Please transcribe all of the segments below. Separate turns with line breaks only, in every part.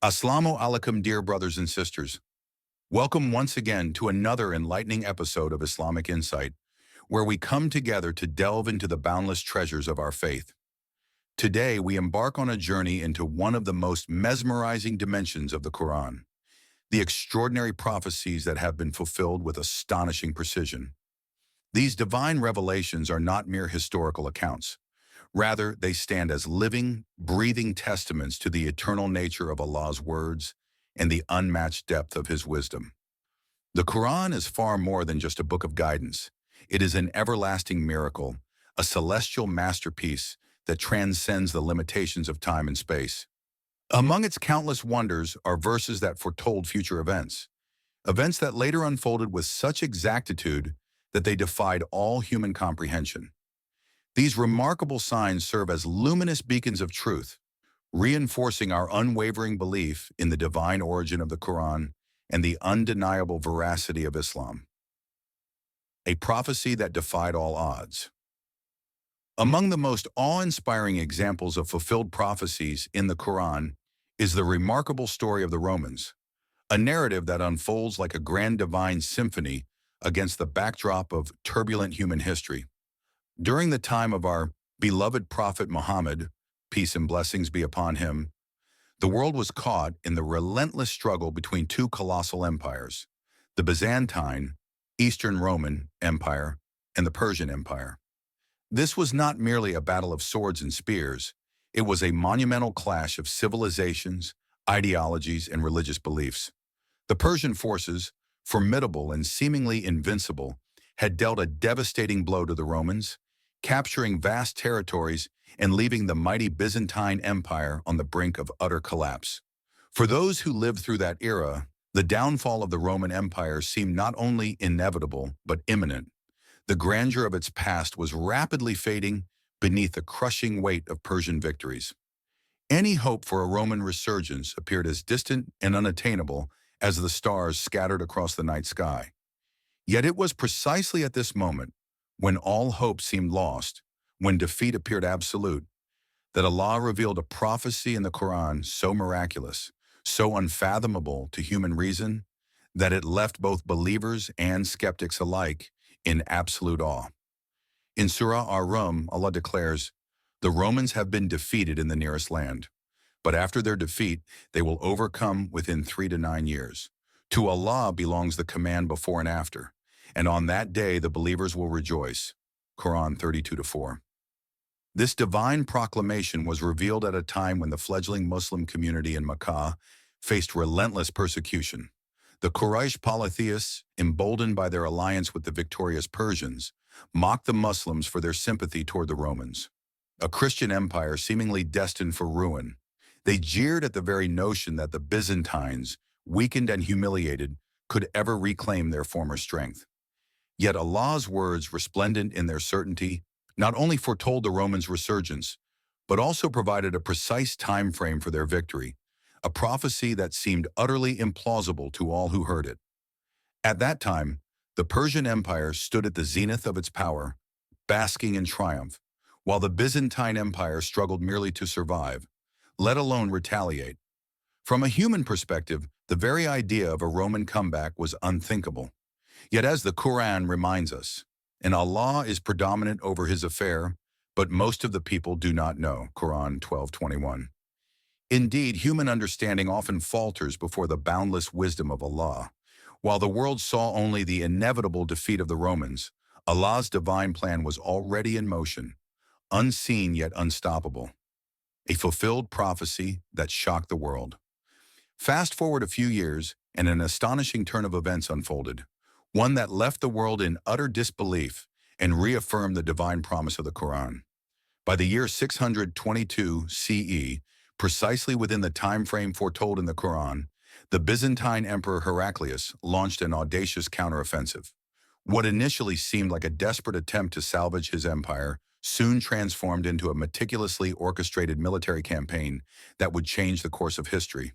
Assalamu alaikum, dear brothers and sisters. Welcome once again to another enlightening episode of Islamic Insight, where we come together to delve into the boundless treasures of our faith. Today, we embark on a journey into one of the most mesmerizing dimensions of the Quran, the extraordinary prophecies that have been fulfilled with astonishing precision. These divine revelations are not mere historical accounts. Rather, they stand as living, breathing testaments to the eternal nature of Allah's words and the unmatched depth of His wisdom. The Quran is far more than just a book of guidance. It is an everlasting miracle, a celestial masterpiece that transcends the limitations of time and space. Among its countless wonders are verses that foretold future events, events that later unfolded with such exactitude that they defied all human comprehension. These remarkable signs serve as luminous beacons of truth, reinforcing our unwavering belief in the divine origin of the Quran and the undeniable veracity of Islam. A prophecy that defied all odds. Among the most awe-inspiring examples of fulfilled prophecies in the Quran is the remarkable story of the Romans, a narrative that unfolds like a grand divine symphony against the backdrop of turbulent human history. During the time of our beloved Prophet Muhammad, peace and blessings be upon him, the world was caught in the relentless struggle between two colossal empires, the Byzantine, Eastern Roman Empire, and the Persian Empire. This was not merely a battle of swords and spears, it was a monumental clash of civilizations, ideologies, and religious beliefs. The Persian forces, formidable and seemingly invincible, had dealt a devastating blow to the Romans, capturing vast territories and leaving the mighty Byzantine Empire on the brink of utter collapse. For those who lived through that era, the downfall of the Roman Empire seemed not only inevitable, but imminent. The grandeur of its past was rapidly fading beneath the crushing weight of Persian victories. Any hope for a Roman resurgence appeared as distant and unattainable as the stars scattered across the night sky. Yet it was precisely at this moment, when all hope seemed lost, when defeat appeared absolute, that Allah revealed a prophecy in the Quran so miraculous, so unfathomable to human reason, that it left both believers and skeptics alike in absolute awe. In Surah Ar-Rum, Allah declares, "The Romans have been defeated in the nearest land, but after their defeat, they will overcome within 3 to 9 years. To Allah belongs the command before and after, and on that day the believers will rejoice." Quran 32-4. This divine proclamation was revealed at a time when the fledgling Muslim community in Makkah faced relentless persecution. The Quraysh polytheists, emboldened by their alliance with the victorious Persians, mocked the Muslims for their sympathy toward the Romans, a Christian empire seemingly destined for ruin. They jeered at the very notion that the Byzantines, weakened and humiliated, could ever reclaim their former strength. Yet Allah's words, resplendent in their certainty, not only foretold the Romans' resurgence, but also provided a precise time frame for their victory, a prophecy that seemed utterly implausible to all who heard it. At that time, the Persian Empire stood at the zenith of its power, basking in triumph, while the Byzantine Empire struggled merely to survive, let alone retaliate. From a human perspective, the very idea of a Roman comeback was unthinkable. Yet as the Quran reminds us, and Allah is predominant over His affair, but most of the people do not know. Quran 12:21. Indeed, human understanding often falters before the boundless wisdom of Allah. While the world saw only the inevitable defeat of the Romans, Allah's divine plan was already in motion, unseen yet unstoppable. A fulfilled prophecy that shocked the world. Fast forward a few years, and an astonishing turn of events unfolded, one that left the world in utter disbelief and reaffirmed the divine promise of the Quran. By the year 622 CE, precisely within the time frame foretold in the Quran, the Byzantine Emperor Heraclius launched an audacious counteroffensive. What initially seemed like a desperate attempt to salvage his empire soon transformed into a meticulously orchestrated military campaign that would change the course of history.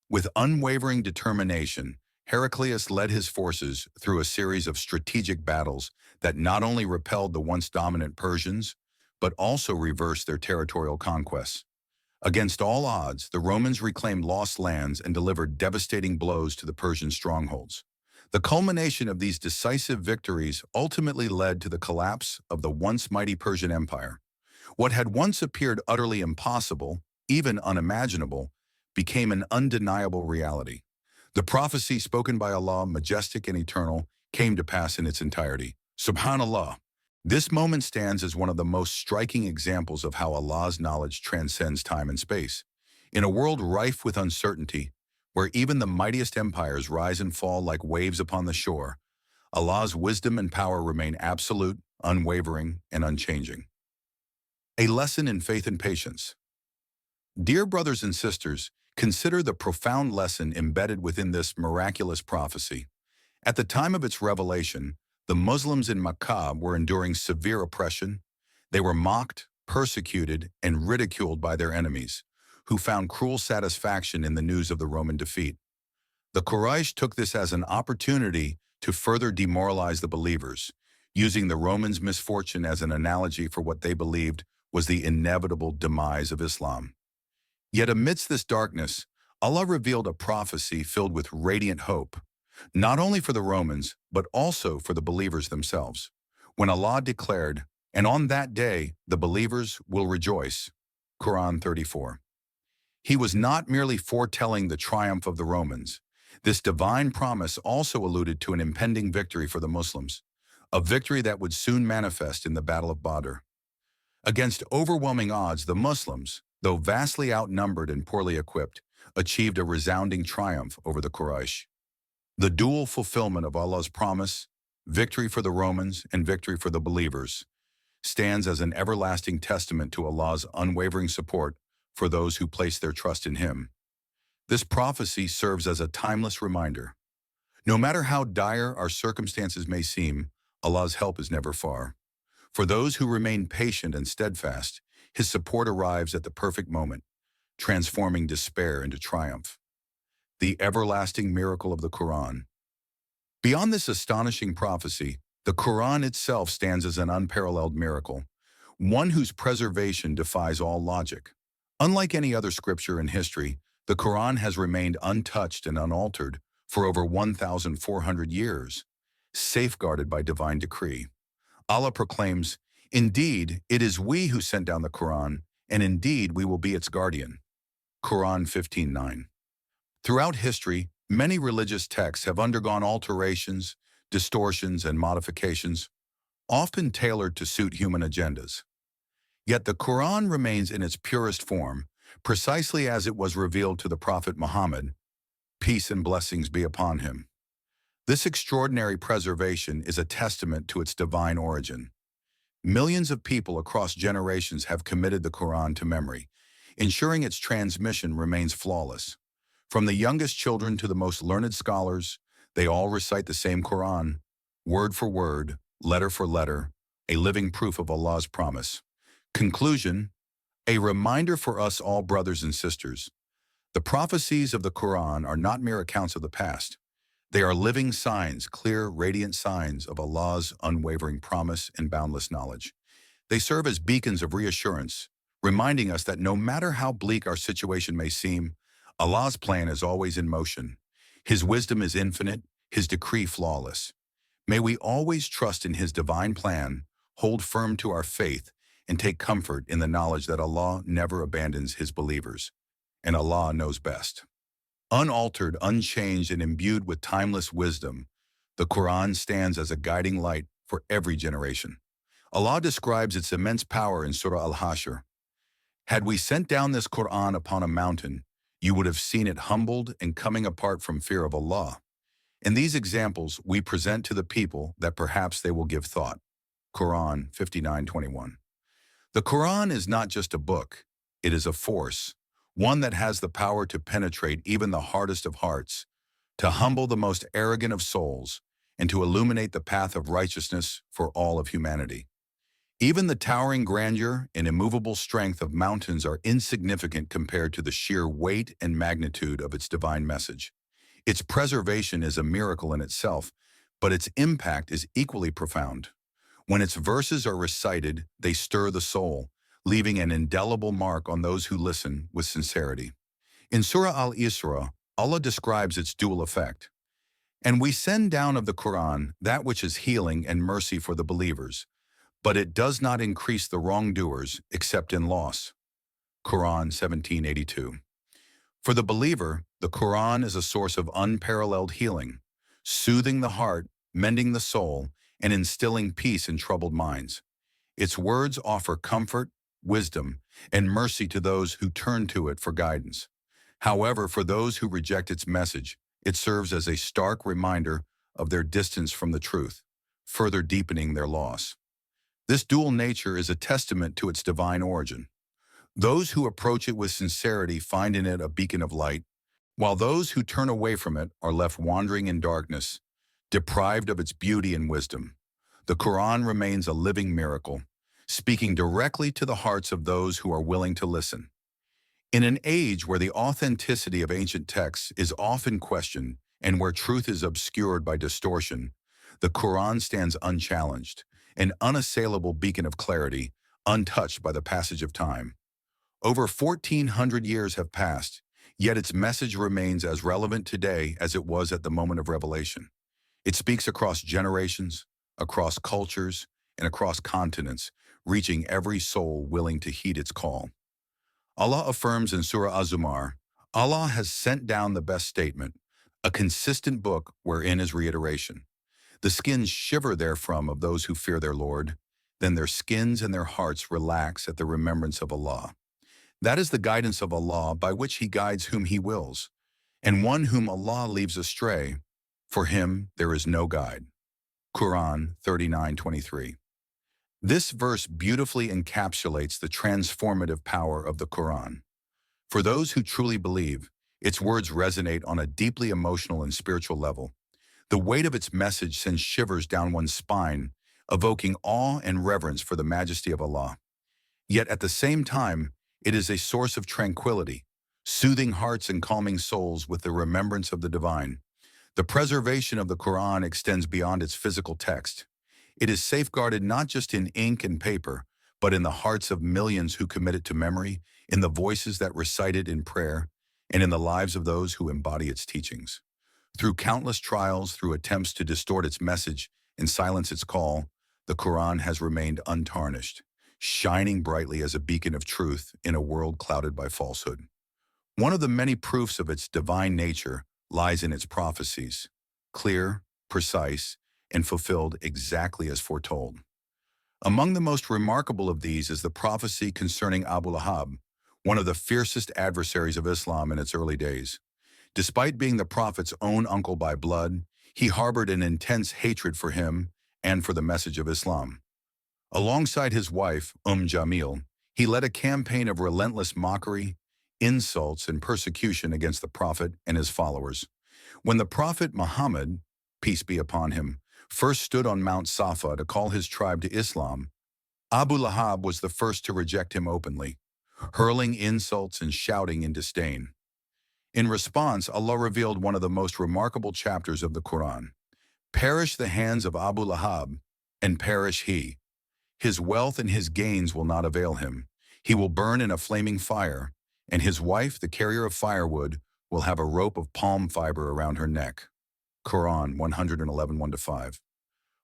With unwavering determination, Heraclius led his forces through a series of strategic battles that not only repelled the once dominant Persians, but also reversed their territorial conquests. Against all odds, the Romans reclaimed lost lands and delivered devastating blows to the Persian strongholds. The culmination of these decisive victories ultimately led to the collapse of the once mighty Persian Empire. What had once appeared utterly impossible, even unimaginable, became an undeniable reality. The prophecy spoken by Allah, majestic and eternal, came to pass in its entirety. Subhanallah. This moment stands as one of the most striking examples of how Allah's knowledge transcends time and space. In a world rife with uncertainty, where even the mightiest empires rise and fall like waves upon the shore, Allah's wisdom and power remain absolute, unwavering, and unchanging. A lesson in faith and patience. Dear brothers and sisters, consider the profound lesson embedded within this miraculous prophecy. At the time of its revelation, the Muslims in Makkah were enduring severe oppression. They were mocked, persecuted, and ridiculed by their enemies, who found cruel satisfaction in the news of the Roman defeat. The Quraysh took this as an opportunity to further demoralize the believers, using the Romans' misfortune as an analogy for what they believed was the inevitable demise of Islam. Yet amidst this darkness, Allah revealed a prophecy filled with radiant hope, not only for the Romans, but also for the believers themselves. When Allah declared, "And on that day the believers will rejoice," Quran 34. He was not merely foretelling the triumph of the Romans. This divine promise also alluded to an impending victory for the Muslims, a victory that would soon manifest in the Battle of Badr. Against overwhelming odds, the Muslims, though vastly outnumbered and poorly equipped, achieved a resounding triumph over the Quraysh. The dual fulfillment of Allah's promise, victory for the Romans and victory for the believers, stands as an everlasting testament to Allah's unwavering support for those who place their trust in Him. This prophecy serves as a timeless reminder. No matter how dire our circumstances may seem, Allah's help is never far. For those who remain patient and steadfast, His support arrives at the perfect moment, transforming despair into triumph. The everlasting miracle of the Quran. Beyond this astonishing prophecy, the Quran itself stands as an unparalleled miracle, one whose preservation defies all logic. Unlike any other scripture in history, the Quran has remained untouched and unaltered for over 1,400 years, safeguarded by divine decree. Allah proclaims, "Indeed, it is we who sent down the Quran, and indeed we will be its guardian." Quran 15:9. Throughout history, many religious texts have undergone alterations, distortions, and modifications, often tailored to suit human agendas. Yet the Quran remains in its purest form, precisely as it was revealed to the Prophet Muhammad, peace and blessings be upon him. This extraordinary preservation is a testament to its divine origin. Millions of people across generations have committed the Quran to memory, ensuring its transmission remains flawless. From the youngest children to the most learned scholars, they all recite the same Quran, word for word, letter for letter, a living proof of Allah's promise. Conclusion, a reminder for us all, brothers and sisters. The prophecies of the Quran are not mere accounts of the past. They are living signs, clear, radiant signs of Allah's unwavering promise and boundless knowledge. They serve as beacons of reassurance, reminding us that no matter how bleak our situation may seem, Allah's plan is always in motion. His wisdom is infinite, His decree flawless. May we always trust in His divine plan, hold firm to our faith, and take comfort in the knowledge that Allah never abandons His believers, and Allah knows best. Unaltered, unchanged, and imbued with timeless wisdom, the Quran stands as a guiding light for every generation. Allah describes its immense power in Surah Al-Hashr. "Had we sent down this Quran upon a mountain, you would have seen it humbled and coming apart from fear of Allah." In these examples, we present to the people that perhaps they will give thought. Quran 59:21. The Quran is not just a book, it is a force, one that has the power to penetrate even the hardest of hearts, to humble the most arrogant of souls, and to illuminate the path of righteousness for all of humanity. Even the towering grandeur and immovable strength of mountains are insignificant compared to the sheer weight and magnitude of its divine message. Its preservation is a miracle in itself, but its impact is equally profound. When its verses are recited, they stir the soul, leaving an indelible mark on those who listen with sincerity. In Surah Al-Isra, Allah describes its dual effect. And we send down of the Quran that which is healing and mercy for the believers, but it does not increase the wrongdoers except in loss. Quran 1782. For the believer, the Quran is a source of unparalleled healing, soothing the heart, mending the soul, and instilling peace in troubled minds. Its words offer comfort, wisdom, and mercy to those who turn to it for guidance. However, for those who reject its message, it serves as a stark reminder of their distance from the truth, further deepening their loss. This dual nature is a testament to its divine origin. Those who approach it with sincerity find in it a beacon of light, while those who turn away from it are left wandering in darkness, deprived of its beauty and wisdom. The Quran remains a living miracle, speaking directly to the hearts of those who are willing to listen. In an age where the authenticity of ancient texts is often questioned and where truth is obscured by distortion, the Quran stands unchallenged, an unassailable beacon of clarity, untouched by the passage of time. Over 1,400 years have passed, yet its message remains as relevant today as it was at the moment of revelation. It speaks across generations, across cultures, and across continents, reaching every soul willing to heed its call. Allah affirms in Surah Az-Zumar, Allah has sent down the best statement, a consistent book wherein is reiteration. The skins shiver therefrom of those who fear their Lord, then their skins and their hearts relax at the remembrance of Allah. That is the guidance of Allah by which He guides whom He wills, and one whom Allah leaves astray, for him there is no guide. Quran 39:23. This verse beautifully encapsulates the transformative power of the Quran. For those who truly believe, its words resonate on a deeply emotional and spiritual level. The weight of its message sends shivers down one's spine, evoking awe and reverence for the majesty of Allah. Yet at the same time, it is a source of tranquility, soothing hearts and calming souls with the remembrance of the divine. The preservation of the Quran extends beyond its physical text. It is safeguarded not just in ink and paper, but in the hearts of millions who commit it to memory, in the voices that recite it in prayer, and in the lives of those who embody its teachings. Through countless trials, through attempts to distort its message and silence its call, the Quran has remained untarnished, shining brightly as a beacon of truth in a world clouded by falsehood. One of the many proofs of its divine nature lies in its prophecies, clear, precise, and fulfilled exactly as foretold. Among the most remarkable of these is the prophecy concerning Abu Lahab, one of the fiercest adversaries of Islam in its early days. Despite being the Prophet's own uncle by blood, he harbored an intense hatred for him and for the message of Islam. Alongside his wife, Jamil, he led a campaign of relentless mockery, insults, and persecution against the Prophet and his followers. When the Prophet Muhammad, peace be upon him, first stood on Mount Safa to call his tribe to Islam, Abu Lahab was the first to reject him openly, hurling insults and shouting in disdain. In response, Allah revealed one of the most remarkable chapters of the Quran. Perish the hands of Abu Lahab, and perish he. His wealth and his gains will not avail him. He will burn in a flaming fire, and his wife, the carrier of firewood, will have a rope of palm fiber around her neck. Quran 111:1-5.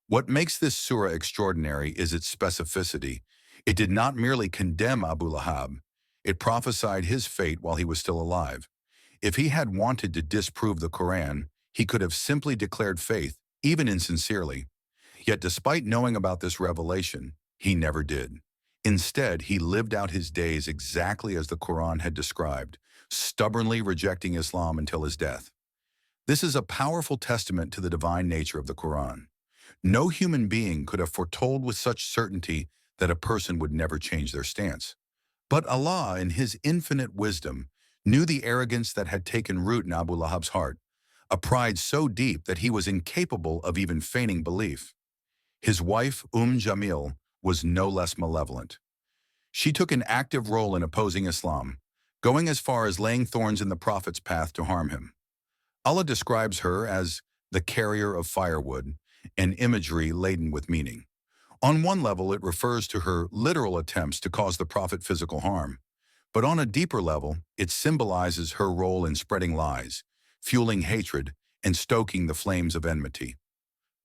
What makes this surah extraordinary is its specificity. It did not merely condemn Abu Lahab, it prophesied his fate while he was still alive. If he had wanted to disprove the Quran, he could have simply declared faith, even insincerely. Yet despite knowing about this revelation, he never did. Instead, he lived out his days exactly as the Quran had described, stubbornly rejecting Islam until his death. This is a powerful testament to the divine nature of the Quran. No human being could have foretold with such certainty that a person would never change their stance. But Allah, in His infinite wisdom, knew the arrogance that had taken root in Abu Lahab's heart, a pride so deep that he was incapable of even feigning belief. His wife, Jamil, was no less malevolent. She took an active role in opposing Islam, going as far as laying thorns in the Prophet's path to harm him. Allah describes her as the carrier of firewood, an imagery laden with meaning. On one level, it refers to her literal attempts to cause the prophet physical harm. But on a deeper level, it symbolizes her role in spreading lies, fueling hatred, and stoking the flames of enmity.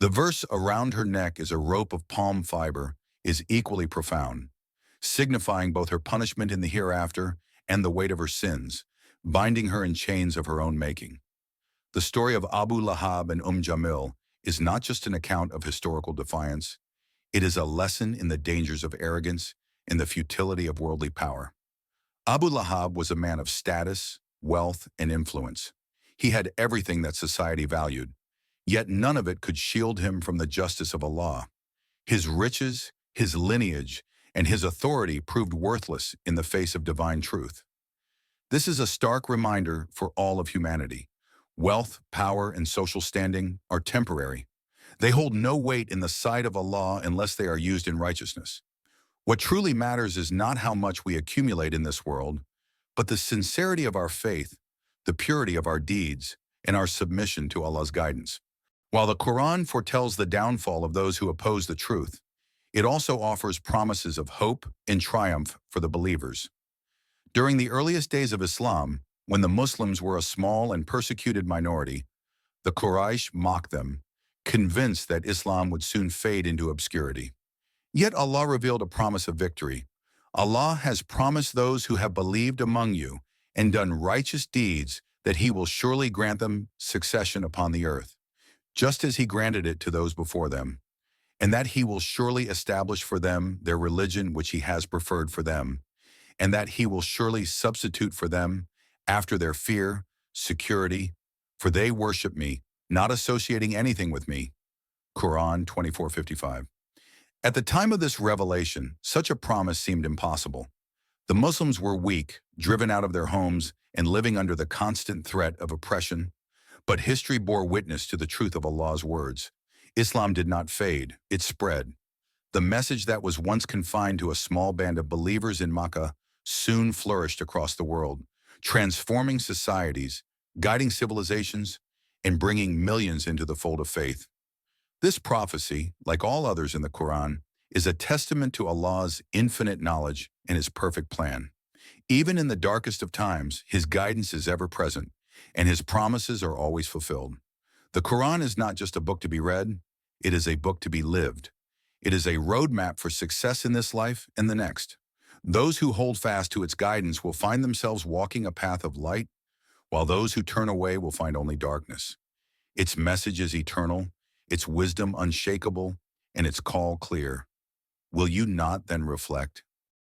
The verse around her neck is a rope of palm fiber is equally profound, signifying both her punishment in the hereafter and the weight of her sins, binding her in chains of her own making. The story of Abu Lahab and Jamil is not just an account of historical defiance, it is a lesson in the dangers of arrogance and the futility of worldly power. Abu Lahab was a man of status, wealth, and influence. He had everything that society valued, yet none of it could shield him from the justice of Allah. His riches, his lineage, and his authority proved worthless in the face of divine truth. This is a stark reminder for all of humanity. Wealth, power, and social standing are temporary. They hold no weight in the sight of Allah unless they are used in righteousness. What truly matters is not how much we accumulate in this world, but the sincerity of our faith, the purity of our deeds, and our submission to Allah's guidance. While the Quran foretells the downfall of those who oppose the truth, it also offers promises of hope and triumph for the believers. During the earliest days of Islam, when the Muslims were a small and persecuted minority, the Quraysh mocked them, convinced that Islam would soon fade into obscurity. Yet Allah revealed a promise of victory. Allah has promised those who have believed among you and done righteous deeds that He will surely grant them succession upon the earth, just as He granted it to those before them, and that He will surely establish for them their religion which He has preferred for them, and that He will surely substitute for them, after their fear, security, for they worship me, not associating anything with me. Quran 24:55. At the time of this revelation, such a promise seemed impossible. The Muslims were weak, driven out of their homes, and living under the constant threat of oppression. But history bore witness to the truth of Allah's words. Islam did not fade, it spread. The message that was once confined to a small band of believers in Makkah soon flourished across the world, transforming societies, guiding civilizations, and bringing millions into the fold of faith. This prophecy, like all others in the Quran, is a testament to Allah's infinite knowledge and His perfect plan. Even in the darkest of times, His guidance is ever present, and His promises are always fulfilled. The Quran is not just a book to be read, it is a book to be lived. It is a roadmap for success in this life and the next. Those who hold fast to its guidance will find themselves walking a path of light, while those who turn away will find only darkness. Its message is eternal, its wisdom unshakable, and its call clear. Will you not then reflect